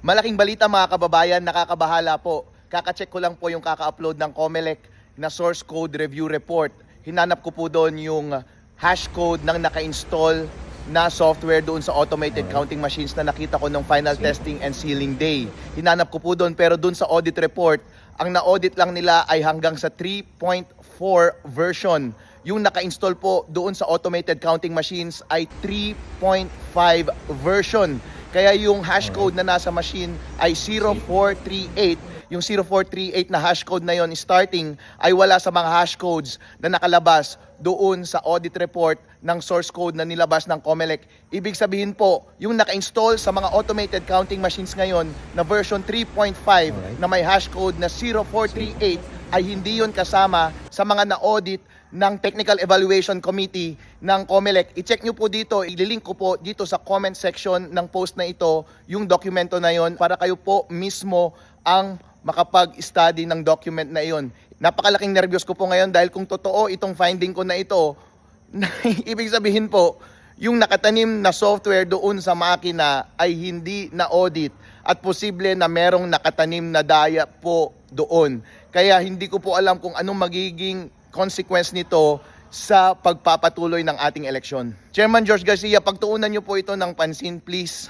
Malaking balita mga kababayan, nakakabahala po. Kakacheck ko lang po yung kaka-upload ng COMELEC na source code review report. Hinanap ko po doon yung hash code ng naka-install na software doon sa automated counting machines na nakita ko nung final testing and sealing day. Hinanap ko po doon, pero doon sa audit report, ang na-audit lang nila ay hanggang sa 3.4 version. Yung naka-install po doon sa automated counting machines ay 3.5 version. Kaya yung hash code na nasa machine ay 0438. Yung 0438 na hash code na yon starting ay wala sa mga hash codes na nakalabas doon sa audit report ng source code na nilabas ng COMELEC. Ibig sabihin po, yung naka-install sa mga automated counting machines ngayon na version 3.5 na may hash code na 0438 ay hindi yon kasama sa mga na-audit ng Technical Evaluation Committee ng COMELEC. I-check nyo po dito, ililink ko po dito sa comment section ng post na ito, yung dokumento na yon para kayo po mismo ang makapag-study ng document na iyon. Napakalaking nervyos ko po ngayon dahil kung totoo itong finding ko na ito, ibig sabihin po, yung nakatanim na software doon sa makina ay hindi na-audit at posible na merong nakatanim na daya po doon. Kaya hindi ko po alam kung anong magiging consequence nito sa pagpapatuloy ng ating eleksyon. Chairman George Garcia, pagtuunan niyo po ito ng pansin, please.